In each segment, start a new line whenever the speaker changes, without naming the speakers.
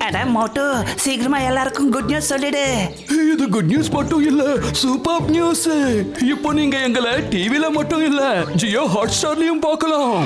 அட மோட்டு, சீக்கிரமா எல்லாருக்கும் குட் நியூஸ் சொல்லிடு.
இது குட் நியூஸ் மட்டும் இல்ல, சூப்பர் நியூஸ். இப்போ நீங்க எங்களை டிவில மட்டும் இல்ல, ஜியோ ஹாட்ஸ்டார்லயும் பார்க்கலாம்.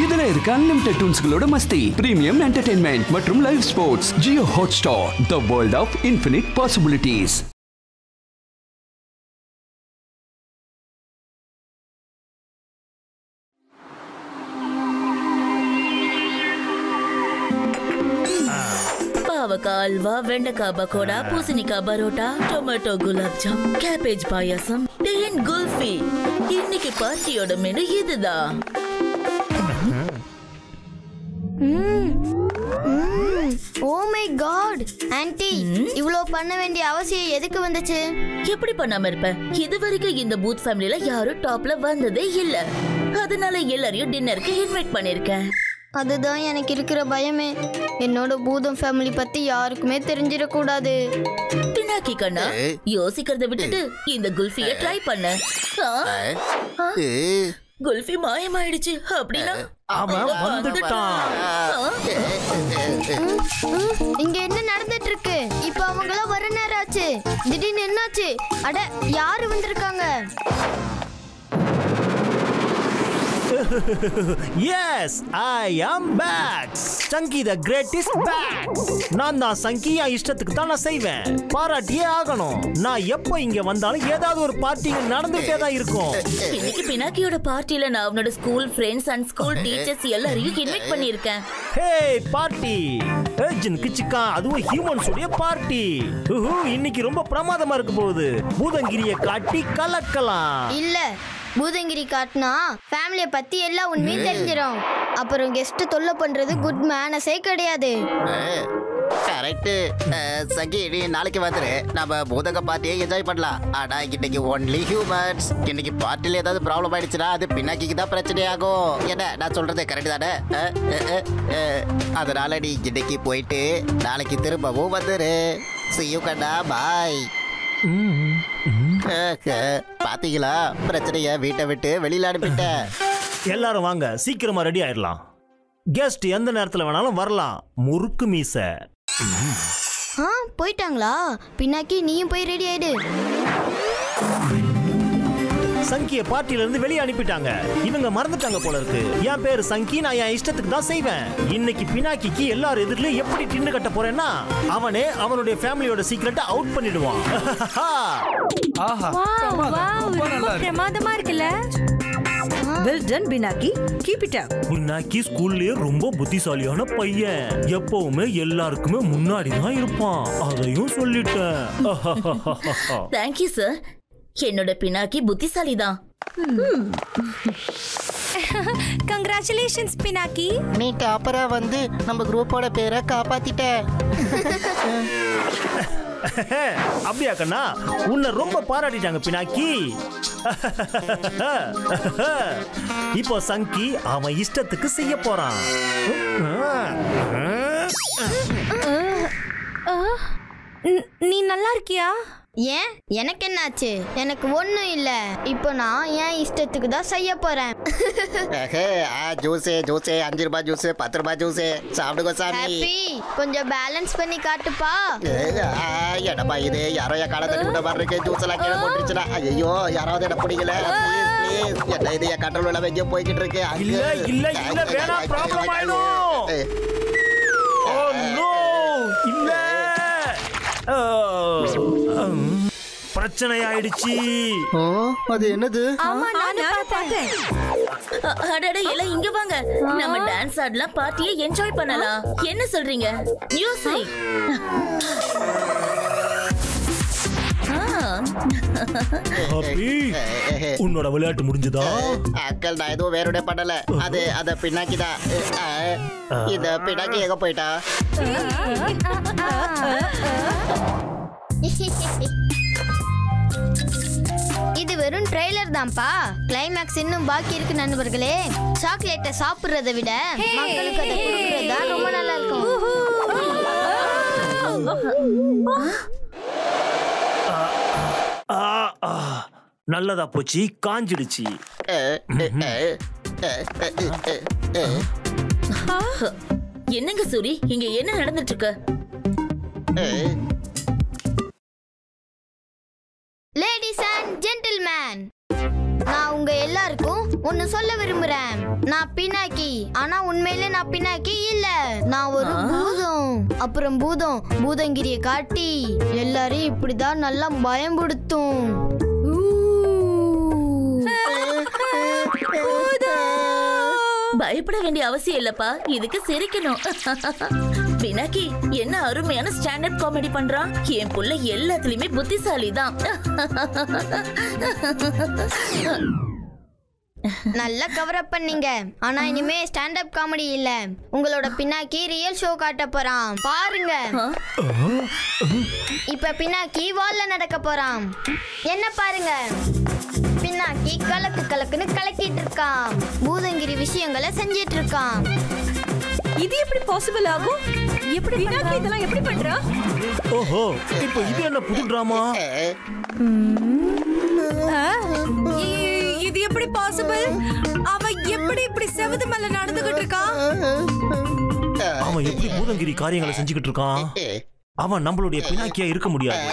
இதுல இருக்க அன்லிமிட்டெட் டூன்ஸ்களோட மஸ்தி, பிரீமியம் என்டர்டெயின்மெண்ட் மற்றும் live sports. Jio Hotstar, the world of infinite possibilities.
பாவக்காய் அல்வா, வெண்டைக்காய் பக்கோடா, பூசணிக்காய் பரோட்டா, டொமேட்டோ குலாப் ஜாம், கேபேஜ் பாயாசம், தேன் குல்ஃபி. இன்னைக்கு பார்ட்டியோட மெனு இதுதான்.
ஓ மை காட் ஆன்ட்டி, இவ்ளோ பண்ண வேண்டிய அவசியம் எதுக்கு வந்துச்சு?
எப்படி பண்ணாம இருப்ப? இதுவரைக்கும் இந்த பூத் ஃபேமிலில யாரும் டாப்ல வந்ததே இல்ல. அதனால எல்லாரையும் டின்னருக்கு இன்வைட் பண்ணிருக்கேன்.
அதுதான் எனக்கு இருக்கிற பயமே. என்னோட பூதம் ஃபேமிலி பத்தி யாருக்குமே தெரிஞ்சிடக்கூடாது.
பினாக்கி கண்ணா, யோசிக்கிறத விட்டுட்டு இந்த குல்ஃபியை ட்ரை பண்ண. குல்ஃபி மாயமாயிடுச்சு அப்படின்னா
அவன் வந்துட்டான்.
இங்க என்ன நடந்துட்டு இருக்கு? இப்ப அவங்களாம் வர நேரம் ஆச்சு. திடீர்னு என்னாச்சு? அட, யாரு வந்திருக்காங்க?
Yes, I am back. Sanghi the greatest back. நான் தான் சங்கி, என் இஷ்டத்துக்கு தான் நான் செய்வேன். பாராட்டியே ஆகணும். நான் எப்போ இங்க வந்தாலும் ஏதாவது ஒரு பார்ட்டி நடந்துட்டே தான் இருக்கும்.
இன்னைக்கு பினாக்கியோட பார்ட்டில நான் அவனோட school friends and school teachers எல்லாரையும் இன்வைட் பண்ணிருக்கேன்.
ஹே பார்ட்டி, ஏஜென்ட் சிக்கா, அதுவும் ஹியூமன்ஸ் உடைய பார்ட்டி. இன்னைக்கு ரொம்ப பிரமாதமா இருக்க போகுது. பூதங்கிரியை காட்டி கலக்கலாம்.
இல்ல, பூதங்கிரி காட்டினா ஃபேமிலியை பத்தி எல்லா உண்மையும் தெரிஞ்சிடும். அப்புறம் கெஸ்ட் தொல்லை பண்றது குட் மேனஸே கிடையாது.
கரெக்ட் சங்கி, நீ நாளைக்கு வந்துரு, நம்ம பூதங்க பார்ட்டியை என்ஜாய் பண்ணலாம். ஆனா இன்னைக்கு ஒன்லி ஹியூமன்ஸ். இன்னைக்கு பார்ட்டில ஏதாவது ப்ராப்ளம் ஆயிடுச்சுன்னா அது பின்னாக்கிக்கு தான் பிரச்சனையாகும். என்ன நான் சொல்றது கரெக்ட் தானே? அதனால நீ இன்னைக்கு போயிட்டு நாளைக்கு திரும்பவும் வந்துரு. See you கண்ணா, பாய். பாத்தீங்களா, பிரச்சனைய வீட்டை விட்டு வெளியில அனுப்பிட்டேன்.
எல்லாரும் வாங்க, சீக்கிரமா ரெடி ஆயிடலாம். கெஸ்ட் எந்த நேரத்துல வேணாலும் வரலாம். முறுக்கு மீச.
போயிட்டாங்களா? பின்னாக்கி நீயும் போய் ரெடி ஆயிடு.
சங்கிய பார்ட்டில இருந்து வெளியே அனுப்பிட்டாங்க. இவங்க மறந்துட்டாங்க போல இருக்கு. என் பேரு சங்கி, நான் என் இஷ்டத்துக்கு தான் செய்வேன். இன்னைக்கு பினாக்கிக்கு எல்லாரும் எதிரிலும் எப்படி டின்னு கட்ட போறேன்னா, அவனே அவனுடைய ஃபேமிலியோட சீக்ரெட்டை அவுட் பண்ணிடுவான்.
பிரமாதமா இருக்குல்ல? Well done, Binaki. Keep it up.
Pinaki ஸ்கூல்லயே ரொம்ப புத்திசாலியான பையன். எப்பவுமே எல்லாருக்குமே முன்னாடி தான் இருப்பான். அதையும் சொல்லிட்டேன்.
Thank you sir. என்னோட பினாக்கி புத்திசாலி தான்.
Congratulations, Pinaki.
நீ டாப்பரா வந்து நம்ம குரூப்போட பேரை காப்பாத்திட்ட.
அப்படியா கண்ணா? உன்னை ரொம்ப பாராட்டிட்டாங்க பினாக்கி. இப்போ சங்கி அவன் இஷ்டத்துக்கு செய்ய போறான்.
நீ நல்லா இருக்கியா?
ஏன், எனக்கு என்னாச்சு? எனக்கு ஒண்ணும் இல்ல. இப்போ நான் என் இஷ்டத்துக்கு தான் செய்ய போறேன்.
ஜூஸே ஜூஸே, 5 ரூபாய் ஜூஸ், 10 ரூபாய் ஜூஸ், சாப்பிடுங்க சாமி.
ஹாப்பி, கொஞ்சம் பேலன்ஸ் பண்ணி காட்டுப்பா.
என்னப்பா இது, யாரோ என் காலை தட்டி விட்ட மாதிரி இருக்கு. ஜூஸ் எல்லாம் கீழே போட்டுருச்சுனா, ஐயோ யாராவது என்ன பிடிக்கல. என்ன இது, என் கண்ட்ரோல் எல்லாம் எங்கேயோ போய்கிட்டு இருக்கு.
இல்ல இல்ல இல்ல, வேணாம், ப்ராப்ளம் ஆயிடும். ஓ நோ, இல்ல, பிரச்சனை ஆயிடுச்சு.
அது என்னது?
ஆமா, நான் பார்த்தேன்.
அடட, எல்லாம் இங்க வாங்க. நம்ம டான்ஸ் ஆடலாம், பார்ட்டியை என்ஜாய் பண்ணலாம். என்ன சொல்றீங்க? மியூசிக்.
உன்னோட விளையாட்டு முடிஞ்சதா?
அக்கல், நான் எதுவும் வேறுடைய பண்ணல. அத பின்னாக்கிதான். இந்த பின்னாக்கி எங்க போயிட்டா?
இது வெறும் ட்ரெய்லர் தான்ப்பா. கிளைமேக்ஸ் இன்னும் பாக்கி இருக்கு நண்பர்களே. சாக்லேட்டை சாப்பிடுறதை விட மக்களுக்கு அதை கொடுக்கறது தான் ரொம்ப நல்லா இருக்கும்.
நல்லதா போச்சு, காஞ்சிடுச்சு.
என்னங்க சூரி, இங்க என்ன நடந்துட்டு இருக்கு?
லேடிஸ் அண்ட் ஜென்டில்மேன், நான் உங்க எல்லாருக்கும் ஒன்னு சொல்ல விரும்புறேன். நான் பினாக்கி, ஆனா உண்மையிலே நான் பினாக்கி இல்ல. நான் ஒரு பூதம். அப்புறம் பூதங்கிரிய காட்டி எல்லாரையும் இப்படிதான் நல்லா பயம்படுத்தும்.
பயப்பட வேண்டிய அவசியம் இல்லப்பா, இதுக்கு சிரிக்கணும். பினாக்கி என்ன அருமையான ஸ்டாண்டர்ட் காமெடி பண்றான். என் புள்ள எல்லாத்துலயுமே புத்திசாலி தான்.
நல்லா கவர் அப் பண்ணீங்க. ஆனா இனிமே ஸ்டாண்ட் அப் காமெடி இல்ல, உங்களோட பினாக்கி ரியல் ஷோ காட்ட போறான் பாருங்க. இப்ப பினாக்கி வால்ல நடக்க போறான். என்ன பாருங்க, பினாக்கி கலக்குன்னு கலக்கிட்டு இருக்கான். பூதங்கிரி விஷயங்களை செஞ்சிட்டு இருக்கான்.
இது எப்படி பாசிபிள் ஆகும்? எப்படி பினாக்கி இதெல்லாம் எப்படி பண்றா?
ஓஹோ, இப்போ இது என்ன புது டிராமா?
இது எப்படி பாசிபிள்? அவ எப்படி இப்படி செவுது மேல நடந்துகிட்டு இருக்கான்?
அவன் எப்படி பூதங்கிரி காரியங்களை செஞ்சுக்கிட்டு இருக்கான்? அவன் நம்மளுடைய பினாக்கியா இருக்க முடியாது.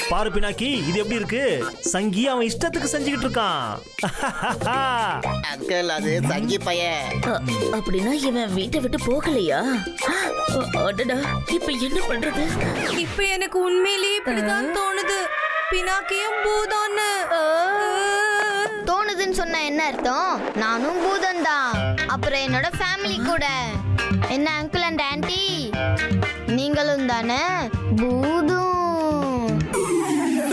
பாரு பினாக்கி, இது எப்படி இருக்கு? சங்கி அவன் இஷ்டத்துக்கு செஞ்சுக்கிட்டு இருக்கான்.
அங்கிள், அது சங்கி பையன்.
அப்படின்னா இவன் வீட்டை விட்டு போகலையா? அடடா, இப்ப என்ன பண்றது?
இப்ப எனக்கு உண்மையிலேயே இப்படிதான் தோணுது. பினாக்கியும் பூதம்னு
தோணுதுன்னு சொன்ன என்ன அர்த்தம்? நானும் பூதம் தான். அப்புறம் என்னோட ஃபேமிலி கூட. என்ன அங்கிள் அண்ட் ஆன்ட்டி, நீங்களும் தானே பூதம்?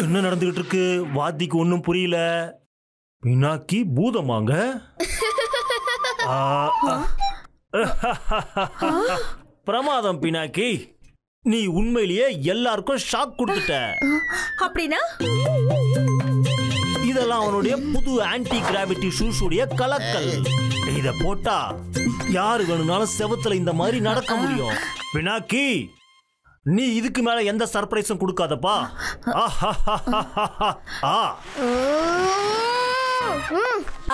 என்ன நடந்துகிட்டு இருக்கு? வாத்திக்கு ஒன்னும் புரியல. பினாக்கி பூதமாங்க? பிரமாதம் பினாக்கி, நீ உண்மையிலேயே எல்லாருக்கும் ஷாக் கொடுத்துட்ட.
அப்படின்னா
இதெல்லாம் அவனுடைய புது ஆன்டி கிராவிட்டி ஷூஸ் உடைய கலக்கல். இத போட்டா யாரு வேணும்னாலும் செவத்துல இந்த மாதிரி நடக்க முடியும். பினாக்கி, நீ இதுக்கு மேல எந்த சர்ப்ரைஸும் கொடுக்காதப்பா.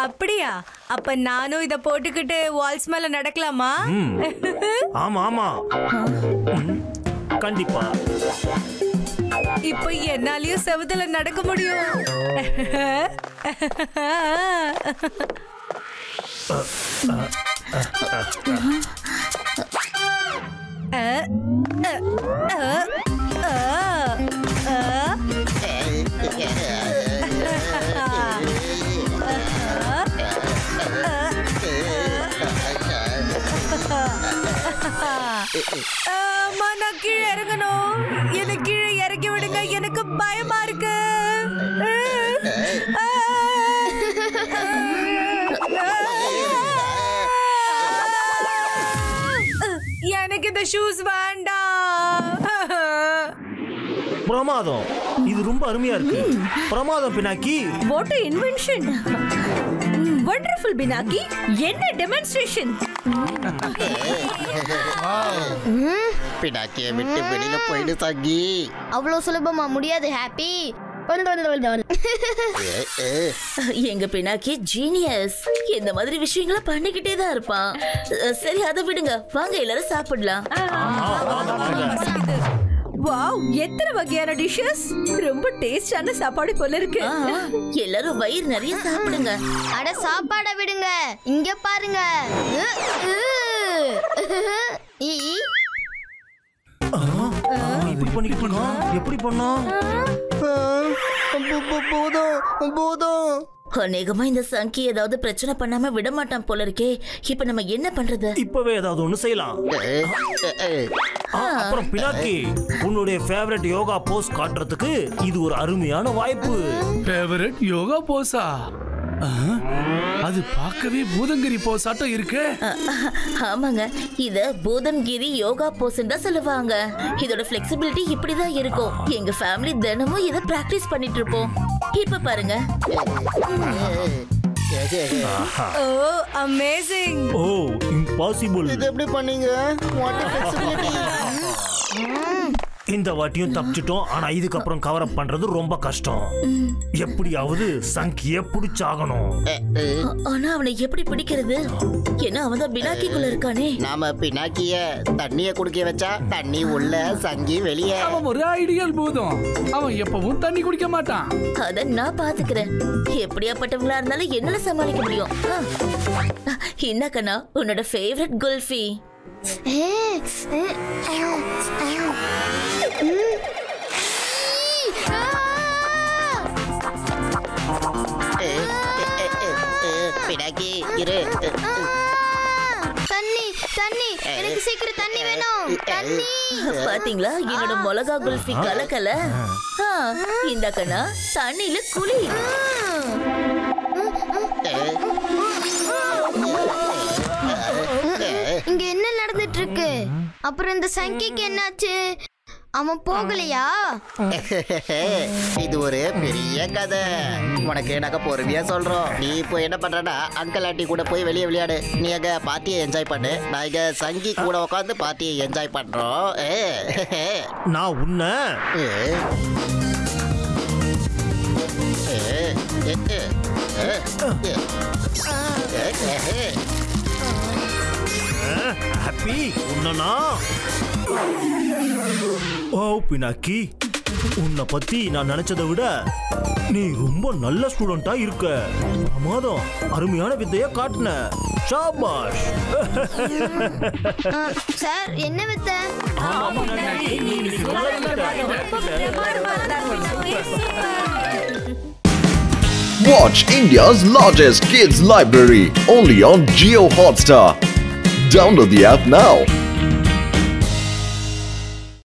அப்படியா? அப்ப நானும் இத போட்டுக்கிட்டு வால்ஸ் மேல நடக்கலாமா?
ஆமா ஆமா, கண்டிப்பா.
இப்ப என்னாலயும் செவுத்துல நடக்க முடியும். நான் கீழே இறங்கணும். எனக்கு கீழே இறக்கி விடுங்க, எனக்கு பயமா இருக்கு. எனக்கு இந்த ஷூஸ் வேண்டாம்.
பிரமாதம், இது ரொம்ப அருமையா இருக்கு. பிரமாதம் Pinaki.
What a invention. wonderful Pinaki. என்ன டெமான்ஸ்ட்ரேஷன்.
பினாக்கியை விட்டு வெளியில போயிடு சங்கி.
அவ்வளவு சுலபமா முடியாது ஹாப்பி.
எங்க பினாக்கி ஜீனியஸ். இந்த மாதிரி விஷயங்களை பண்ணிக்கிட்டே தான் இருப்பான். சரி, அதை விடுங்க, வாங்க எல்லாரும் சாப்பிடலாம்.
வாவ், எத்தனை வகையான டிஷஸ். ரொம்ப டேஸ்டான சாப்பாடு போல இருக்கு.
எல்லாரும் வயிறு நிறைய சாப்பிடுங்க.
அட சாப்பாட விடுங்க, இங்க பாருங்க.
இப்படி பண்ணிக்கிட்டு இருக்கான். எப்படி பண்ணா?
பூதம்.
அநேகமா இந்த சங்கி ஏதாவது பிரச்சனை பண்ணாம விட மாட்டான் போல இருக்கே. இப்ப நம்ம என்ன பண்றது?
இப்பவே ஏதாவது ஒண்ணு செய்யலாம். அப்புறம் பினாக்கி, உன்னுடைய ஃபேவரட் யோகா போஸ் காட்டுறதுக்கு இது ஒரு அருமையான வாய்ப்பு.
ஃபேவரட் யோகா போஸா? அது பார்க்கவே பூதங்கிரி போஸாட்டம் இருக்கு.
ஆமாங்க, இத பூதங்கிரி யோகா போஸ்ன்னு தான் சொல்லுவாங்க. இதோட ஃபிளெக்சிபிலிட்டி இப்படிதான் இருக்கும். எங்க ஃபேமிலி தினமும் இத பிராக்டிஸ் பண்ணிட்டு இருப்போம். இப்ப பாருங்க.
ஓ, அமேசிங்.
ஓ, இம்பாசிபிள்.
இது எப்படி பண்ணீங்க? What flexibility.
இந்த வாட்டியும் தப்பிச்சிட்டோம். ஆனா இதுக்கப்புறம் கவர் அப் பண்றது ரொம்ப கஷ்டம். எப்படியாவது சங்கிய பிடிச்சாகணும்.
ஆனா அவனை எப்படி பிடிக்கிறது? ஏன்னா அவன் தான் பினாக்கிக்குள்ள இருக்கானே.
நாம பினாக்கிய தண்ணிய குடிக்க வச்சா தண்ணி உள்ள, சங்கி வெளியே.
அவன் ஒரு ஐடியல் பூதம். அவன் எப்பவும் தண்ணி குடிக்க மாட்டான்.
அத நான் பாத்துக்கிறேன். எப்படியாப்பட்டவங்களா இருந்தாலும் என்னால சமாளிக்க முடியும். என்ன கண்ணா உன்னோட ஃபேவரட் குல்ஃபி?
பினாக்கி இரு.
தண்ணி தண்ணி, எனக்கு சீக்கிரம் தண்ணி வேணும். தண்ணி.
பாத்தீங்களா என்னோட மிளகா குல்ஃபி கலக்கல. இந்த கண்ணா தண்ணியில குளி.
இங்க என்ன நடந்துட்டு இருக்கு? அப்புறம் இந்த சங்கிக்கு என்னாச்சு? அவன் போகலையா?
இது ஒரு பெரிய கதை. உனக்கு நாங்க பொறுமையா சொல்றோம். நீ இப்போ என்ன பண்றனா அங்கிள் ஆண்டி கூட போய் வெளியே விளையாடு. நீ அங்க பார்ட்டியை என்ஜாய் பண்ணு. நான் இங்க சங்கி கூட உட்காந்து பார்ட்டியை என்ஜாய் பண்றோம்.
நான் உன்ன ஹாப்பி உன்னனா. ஓ பினாக்கி, உன்னை பத்தி நான் நினைச்சதை விட நீ ரொம்ப நல்ல ஸ்டூடெண்டா இருக்க. பிரமாதம், அருமையான வித்தைய காட்டுன. ஷாபாஷ்.
சார் என்ன வித்த?
Watch India's largest kids library only on Jio Hotstar. Download the app now.